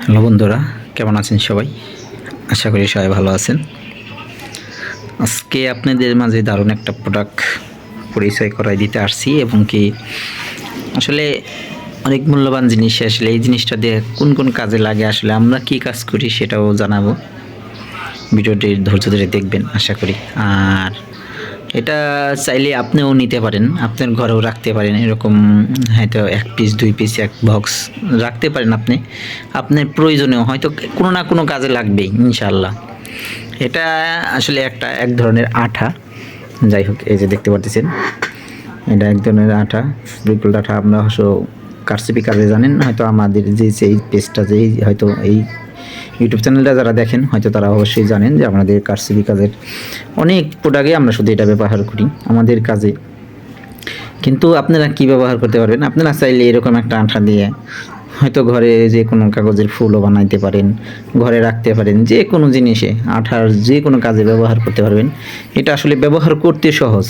Hello বন্ধুরা, কেমন আছেন সবাই? আশা করি সবাই ভালো আছেন। আজকে আপনাদের মাঝে দারুণ একটা প্রোডাক্ট পরিচয় করাই দিতে আসছি, এবং কি আসলে অনেক মূল্যবান জিনিস। আসলে এই জিনিসটা দিয়ে কোন কোন কাজে লাগে, আসলে আমরা কি কাজ করি সেটাও জানাবো। ভিডিওটি ধৈর্য ধরে দেখবেন আশা করি। আর এটা চাইলে আপনিও নিতে পারেন, আপনার ঘরেও রাখতে পারেন। এরকম হয়তো 1 পিস 2 পিস 1 বক্স রাখতে পারেন আপনি, আপনার প্রয়োজনেও হয়তো কোনো না কোনো কাজে লাগবেই ইনশাআল্লাহ। এটা আসলে এক ধরনের আঠা। যাই হোক, এই যে দেখতে পাচ্ছেন, এটা এক ধরনের আঠা, বিপুল আঠা। আমরা অবশ্য কারসিপি কাজে জানেন হয়তো, আমাদের যে এই পেজটা, যেই হয়তো এই ইউটিউব চ্যানেলটা যারা দেখেন হয়তো তারা অবশ্যই জানেন যে আমাদের কারসিপি কাজের অনেক প্রোডাক্টে আমরা শুধু এটা ব্যবহার করি আমাদের কাজে। কিন্তু আপনারা কি ব্যবহার করতে পারবেন? আপনারা চাইলে এরকম একটা আঠা দিয়ে হয়তো ঘরে যে কোনো কাগজের ফুলও বানাইতে পারেন, ঘরে রাখতে পারেন, যে কোনো জিনিসে আঠার যে কোনো কাজে ব্যবহার করতে পারবেন। এটা আসলে ব্যবহার করতে সহজ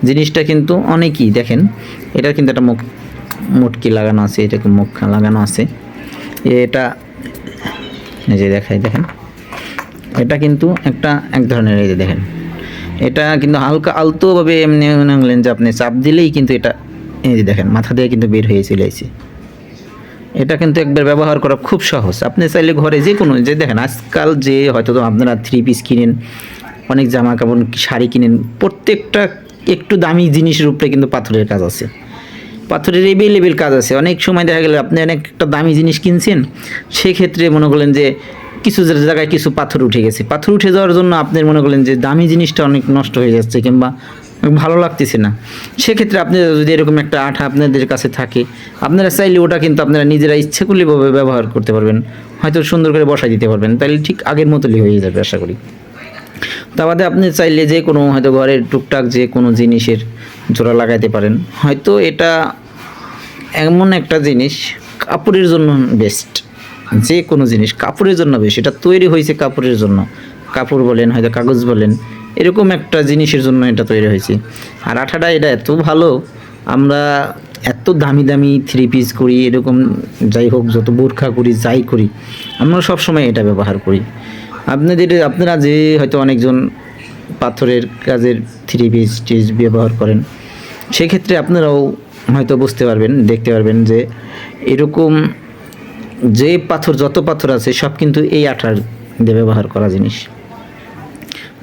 জিনিসটা, কিন্তু অনেকেই দেখেন এটা কিন্তু একটা মুটকি লাগানো আছে, এটাকে মুখ লাগানো আছে। এটা এই যে দেখেন, এটা কিন্তু এক ধরনের, এই যে দেখেন, এটা কিন্তু হালকা আলতোভাবে এমনি মনে হলেন যে আপনি চাপ দিলেই কিন্তু এটা, এই যে দেখেন, মাথা দিয়ে কিন্তু বের হয়ে চলে আসে। এটা কিন্তু একবার ব্যবহার করা খুব সহজ। আপনি চাইলে ঘরে যে কোনো, যে দেখেন আজকাল যে হয়তো আপনারা 3 পিস কিনেন, অনেক জামা কাপড় শাড়ি কিনেন, প্রত্যেকটা একটু দামি জিনিসের উপরে কিন্তু পাথরের কাজ আছে, পাথরের এভেলেবেল কাজ আছে। অনেক সময় দেখা গেল আপনি অনেক একটা দামি জিনিস কিনছেন, সেক্ষেত্রে মনে করলেন যে কিছু জায়গায় কিছু পাথর উঠে গেছে, পাথর উঠে যাওয়ার জন্য আপনি মনে করলেন যে দামি জিনিসটা অনেক নষ্ট হয়ে যাচ্ছে কিংবা ভালো লাগতেছে না। সেক্ষেত্রে আপনি যদি এরকম একটা আঠা আপনাদের কাছে থাকে, আপনারা চাইলে ওটা কিন্তু আপনারা নিজেরা ইচ্ছাকৃতভাবে ব্যবহার করতে পারবেন, হয়তো সুন্দর করে বসাই দিতে পারবেন, তাহলে ঠিক আগের মতোই হয়ে যাবে আশা করি। তা বাদে আপনি চাইলে যে কোনো হয়তো ঘরের টুকটাক যে কোনো জিনিসের জোড়া লাগাইতে পারেন। হয়তো এটা এমন একটা জিনিস কাপড়ের জন্য বেস্ট, যে কোনো জিনিস কাপড়ের জন্য বেশ, এটা তৈরি হয়েছে কাপড়ের জন্য। কাপড় বলেন, হয়তো কাগজ বলেন, এরকম একটা জিনিসের জন্য এটা তৈরি হয়েছে। আর আঠাটা এটা এত ভালো, আমরা এত দামি দামি 3 পিস করি, এরকম যাই হোক, যত বোরখা করি, যাই করি, আমরা সব সময় এটা ব্যবহার করি। আপনারা যে হয়তো অনেকজন পাথরের কাজের 3 পিস টিস ব্যবহার করেন, সেক্ষেত্রে আপনারাও হয়তো বুঝতে পারবেন, দেখতে পারবেন যে এরকম যে পাথর, যত পাথর আছে সব কিন্তু এই আঠার দিয়ে ব্যবহার করা জিনিস।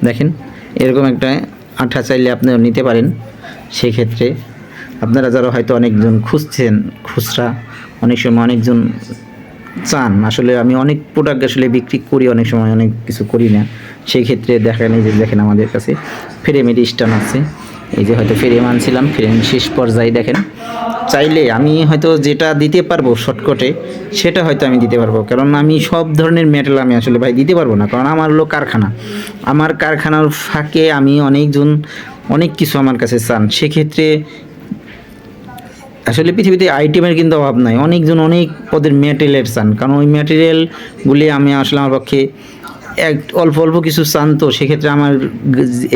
দেখেন এরকম একটা আঠা চাইলে আপনিও নিতে পারেন। সেক্ষেত্রে আপনারা যারা হয়তো অনেকজন খুঁজছেন, খুচরা অনেক সময় অনেকজন চান, আসলে আমি অনেক প্রোডাক্ট আসলে বিক্রি করি, অনেক সময় অনেক কিছু করি না। সেই ক্ষেত্রে দেখেন আমাদের কাছে ফ্রেমের স্ট্যান্ড আছে। এই যে হয়তো ফ্রেম আনছিলাম, ফ্রেম শেষ পর্যায়ে দেখেন, চাইলে আমি হয়তো যেটা দিতে পারবো শর্টকাটে সেটা হয়তো আমি দিতে পারবো, কারণ আমি সব ধরনের মেটেরিয়াল আমি আসলে ভাই দিতে পারবো না, কারণ আমার হলো কারখানা। আমার কারখানার ফাঁকে আমি অনেকজন অনেক কিছু আমার কাছে চান। সেক্ষেত্রে আসলে পৃথিবীতে আইটেমের কিন্তু অভাব নাই, অনেকজন অনেক পদের ম্যাটেরিয়াল চান, কারণ ওই ম্যাটেরিয়ালগুলি আমি আসলে আমার পক্ষে অল্প অল্প কিছু চান, তো সেক্ষেত্রে আমার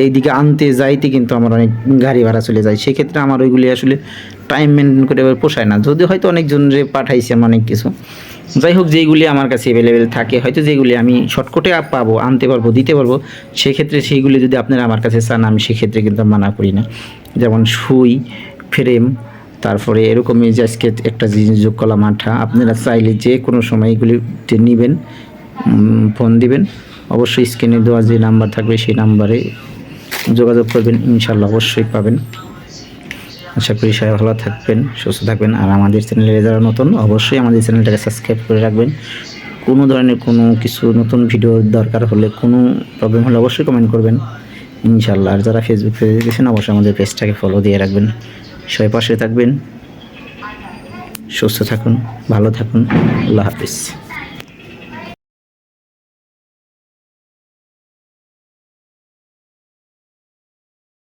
এইদিকে আনতে যাইতে কিন্তু আমার অনেক গাড়ি ভাড়া চলে যায়। সেক্ষেত্রে আমার ওইগুলি আসলে টাইম মেনটেন করে পোষায় না, যদি হয়তো অনেকজনরে পাঠাইছি আমি অনেক কিছু। যাই হোক, যেইগুলি আমার কাছে অ্যাভেলেবেল থাকে, হয়তো যেগুলি আমি শর্টকাটে পাবো, আনতে পারবো, দিতে পারবো, সেক্ষেত্রে সেইগুলি যদি আপনারা আমার কাছে চান, আমি সেক্ষেত্রে কিন্তু মানা করি না। যেমন সুই, ফ্রেম, তারপরে এরকমই যে আজকে একটা জিনিস যোগ করলাম আঠা, আপনারা চাইলে যে কোনো সময় এগুলি নেবেন, ফোন দিবেন, অবশ্যই স্ক্রিনে দেওয়া যে নাম্বার থাকবে সেই নাম্বারে যোগাযোগ করবেন, ইনশাল্লাহ অবশ্যই পাবেন। আশা করি সবাই ভালো থাকবেন, সুস্থ থাকবেন। আর আমাদের চ্যানেলে যারা নতুন, অবশ্যই আমাদের চ্যানেলটাকে সাবস্ক্রাইব করে রাখবেন। কোনো ধরনের কোনো কিছু নতুন ভিডিও দরকার হলে, কোনো প্রবলেম হলে অবশ্যই কমেন্ট করবেন ইনশাল্লাহ। আর যারা ফেসবুক পেজে দেখেছেন, অবশ্যই আমাদের পেজটাকে ফলো দিয়ে রাখবেন। সবাই পাশে থাকবেন, সুস্থ থাকুন, ভালো থাকুন, আল্লাহ হাফিজ।